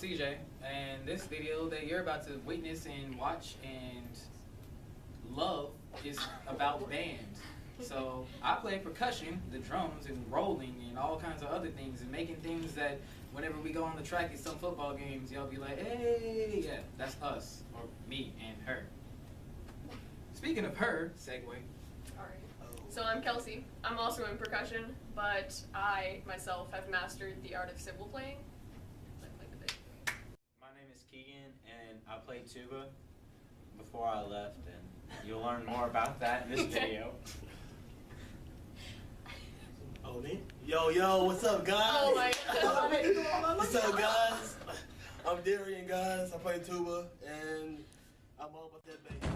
CJ, and this video that you're about to witness and watch and love is about bands. So I play percussion, the drums, and rolling, and all kinds of other things, and making things that whenever we go on the track at some football games, y'all be like, hey, yeah, that's us, or me and her. Speaking of her, segue. Alright. So I'm Kelsey. I'm also in percussion, but I myself have mastered the art of cymbal playing. My name is Keegan, and I played tuba before I left, and you'll learn more about that in this video. Oh, me? Yo, what's up, guys? Oh my God. What's up, guys? I'm Darian, guys. I play tuba, and I'm all about that bass.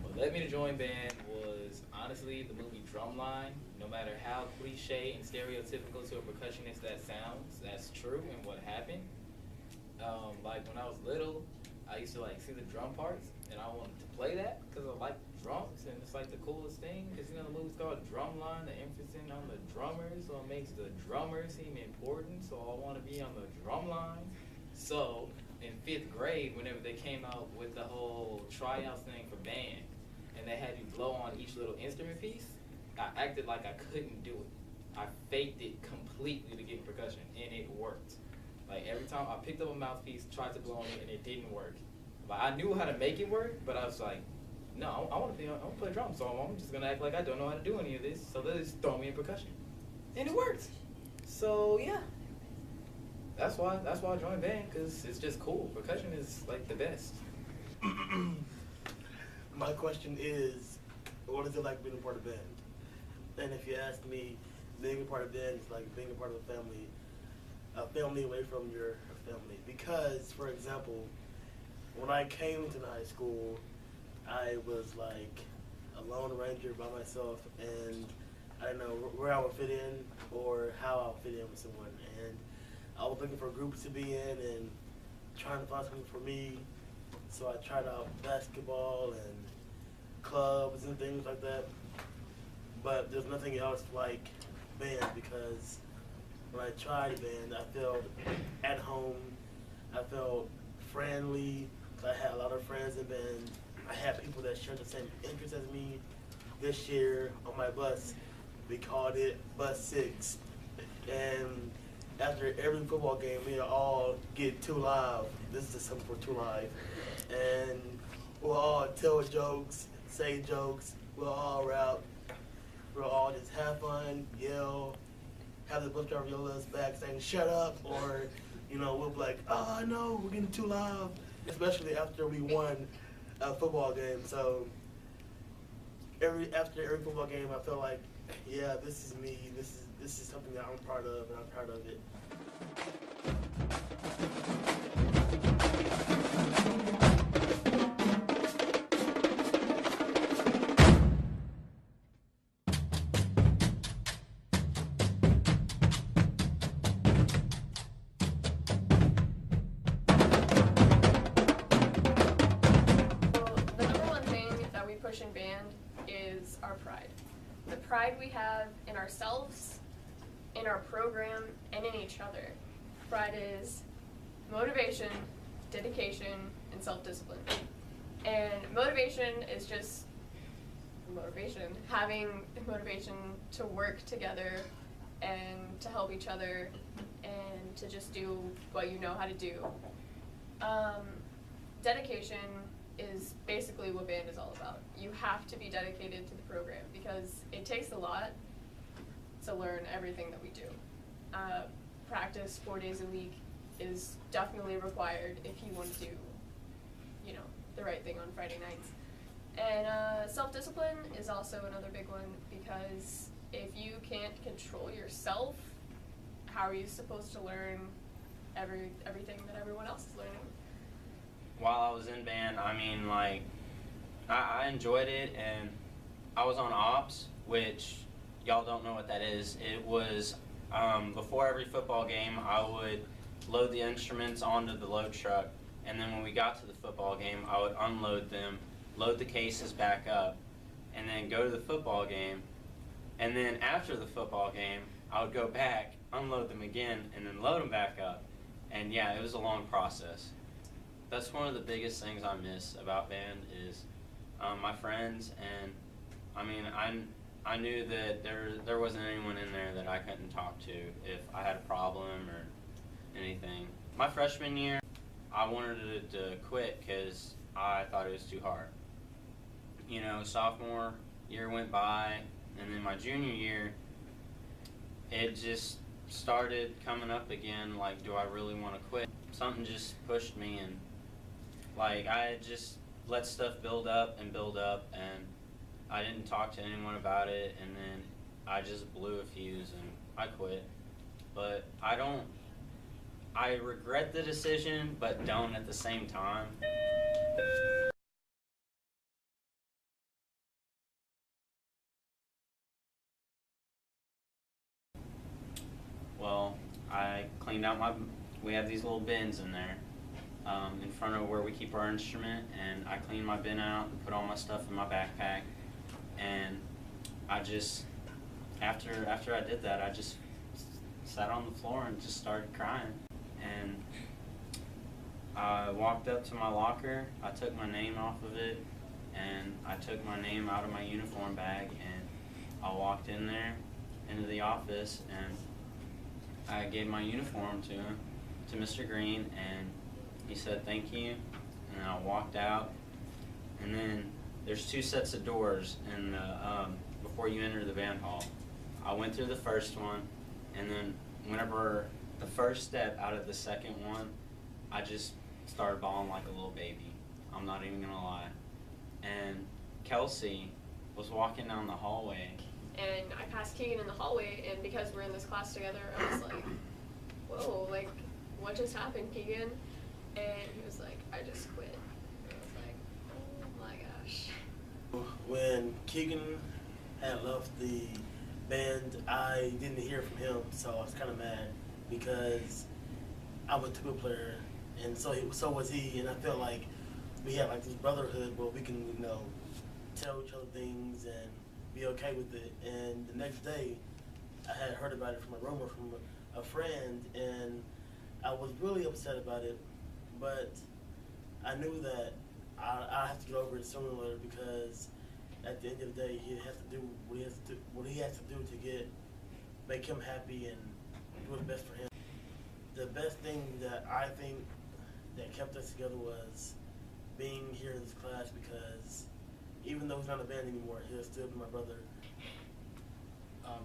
What led me to join band was honestly the movie Drumline. No matter how cliche and stereotypical to a percussionist that sounds, that's true and what happened. Like when I was little, I used to like see the drum parts and I wanted to play that because I like drums and it's like the coolest thing because you know the movie's called Drumline, the emphasis on the drummers, so it makes the drummer seem important. So I want to be on the drum line. So in 5th grade, whenever they came out with the whole tryouts thing for band, and they had you blow on each little instrument piece, I acted like I couldn't do it. I faked it completely to get percussion, and it worked. Like every time I picked up a mouthpiece, tried to blow on it, and it didn't work. Like I knew how to make it work, but I was like, no, I want to play drums, so I'm just gonna act like I don't know how to do any of this. So they just throw me in percussion, and it worked. So yeah. That's why I joined band, because it's just cool. Percussion is like the best. My question is, what is it like being a part of band? And if you ask me, being a part of band is like being a part of a family away from your family. Because, for example, when I came to high school, I was like a lone ranger by myself, and I didn't know where I would fit in or how I would fit in with someone. And I was looking for groups to be in and trying to find something for me. So I tried out basketball and clubs and things like that. But there's nothing else like band, because when I tried band, I felt at home. I felt friendly. I had a lot of friends in band. I had people that shared the same interests as me. This year on my bus, we called it Bus 6. And after every football game, we all get 2 Live. This is just something for 2 Live. And we'll all tell jokes, say jokes, we'll all rap. We'll all just have fun, yell, have the bus driver yell us back saying, shut up, or, you know, we'll be like, oh no, we're getting 2 Live. Especially after we won a football game. So after every football game, I feel like, yeah, this is me. This is something that I'm proud of, and I'm proud of it. The number one thing that we push in band is our pride. The pride we have in ourselves, in our program, and in each other. Pride is motivation, dedication, and self-discipline. And motivation is just motivation. Having motivation to work together and to help each other and to just do what you know how to do. Dedication is basically what band is all about. You have to be dedicated to the program because it takes a lot to learn everything that we do. Practice 4 days a week is definitely required if you want to do, you know, the right thing on Friday nights. And self-discipline is also another big one, because if you can't control yourself, how are you supposed to learn everything that everyone else is learning? While I was in band, I mean, like, I enjoyed it, and I was on ops, which y'all don't know what that is, it was before every football game, I would load the instruments onto the load truck, and then when we got to the football game, I would unload them, load the cases back up, and then go to the football game. And then after the football game, I would go back, unload them again, and then load them back up. And yeah, it was a long process. That's one of the biggest things I miss about band is my friends, and I mean, I knew that there wasn't anyone in there that I couldn't talk to if I had a problem or anything. My freshman year, I wanted to quit because I thought it was too hard. You know, sophomore year went by, and then my junior year, it just started coming up again, like, do I really want to quit? Something just pushed me, and like, I had just let stuff build up, and I didn't talk to anyone about it, and then I just blew a fuse, and I quit. But I regret the decision, but don't at the same time. Well, I cleaned out we have these little bins in there in front of where we keep our instrument, and I cleaned my bin out and put all my stuff in my backpack, and I just, after I did that, I just sat on the floor and just started crying, and I walked up to my locker, I took my name off of it, and I took my name out of my uniform bag, and I walked in there into the office, and I gave my uniform to him, to Mr. Green, and he said thank you, and I walked out. And then there's 2 sets of doors in the, before you enter the band hall. I went through the first one, and then whenever the first step out of the second one, I just started bawling like a little baby. I'm not even gonna lie. And Kelsey was walking down the hallway. And I passed Keegan in the hallway, and because we're in this class together, I was like, whoa, like, what just happened, Keegan? And he was like, I just quit. And I was like, oh my gosh. When Keegan had left the band, I didn't hear from him, so I was kind of mad because I'm a tuba player, and so was he, and I felt like we had like this brotherhood where we can, you know, tell each other things and be okay with it. And the next day, I had heard about it from a rumor from a friend, and I was really upset about it, but I knew that I have to get over it sooner or later, because at the end of the day, he has to do what he has to do to make him happy and do what's best for him. The best thing that I think that kept us together was being here in this class, because even though he's not in a band anymore, he'll still be my brother.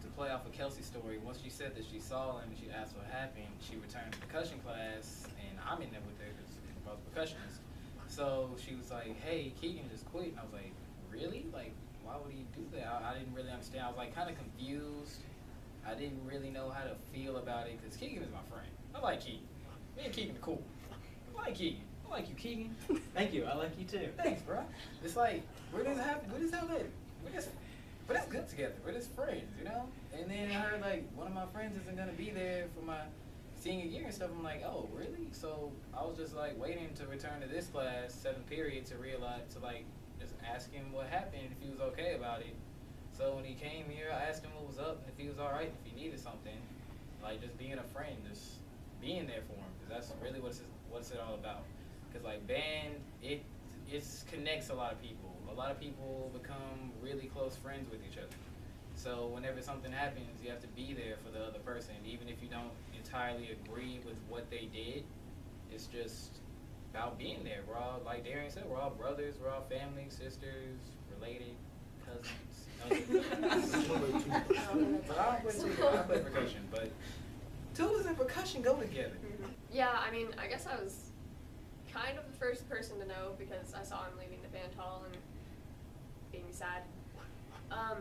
To play off of Kelsey's story, once she said that she saw him and she asked what happened, she returned to percussion class, and I'm in there with her because we're both percussionists. So she was like, hey, Keegan just quit. And I was like, really? Like, why would he do that? I didn't really understand. I was like kind of confused. I didn't really know how to feel about it, because Keegan is my friend. I like Keegan. Me and Keegan are cool. I like Keegan. I like you, Keegan. Thank you, I like you too. Thanks, bro. It's like, we're just good together. We're just friends, you know? And then I heard, like, one of my friends isn't going to be there for my senior year and stuff. I'm like, oh, really? So I was just, like, waiting to return to this class, 7th period, to just ask him what happened, if he was okay about it. So when he came here, I asked him what was up, and if he was all right, if he needed something. Like, just being a friend, just being there for him, because that's really what's it all about. Because, like, band, it connects a lot of people. A lot of people become really close friends with each other. So whenever something happens, you have to be there for the other person. Even if you don't entirely agree with what they did, it's just about being there. We're all, like Darian said, we're all brothers, we're all family, sisters, related, cousins. But I play percussion, but tubas and percussion go together. Yeah, I mean, I guess I was kind of the first person to know, because I saw him leaving the band hall and being sad. I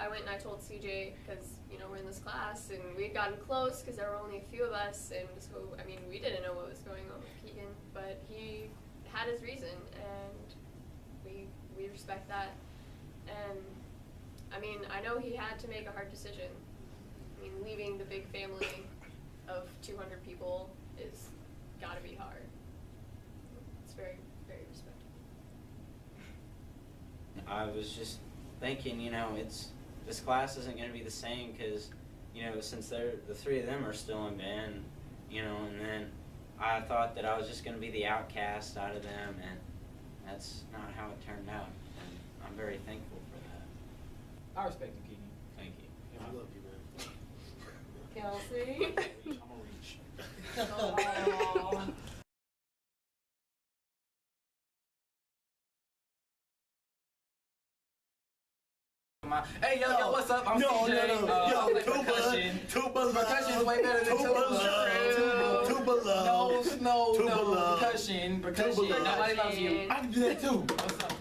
went and I told CJ, because, you know, we're in this class, and we'd gotten close because there were only a few of us, and so, I mean, we didn't know what was going on with Keegan, but he had his reason, and we respect that. And I mean, I know he had to make a hard decision. I mean, leaving the big family of 200 people is gotta be hard. It's very, very respectable. I was just thinking, this class isn't going to be the same because, since the three of them are still in band, and then I thought that I was just going to be the outcast out of them, and that's not how it turned out. And I'm very thankful for that. I respect you, Keegan. Thank you. I love you, man. Kelsey. I'm gonna reach. Aw. Hey, yo, what's up? I'm Yo, CJ. yo, I play percussion. tuba, Percussion is way better than tuba. tuba love. No, Tuba love. percussion. Tuba love. Nobody loves you. I can do that too. What's up?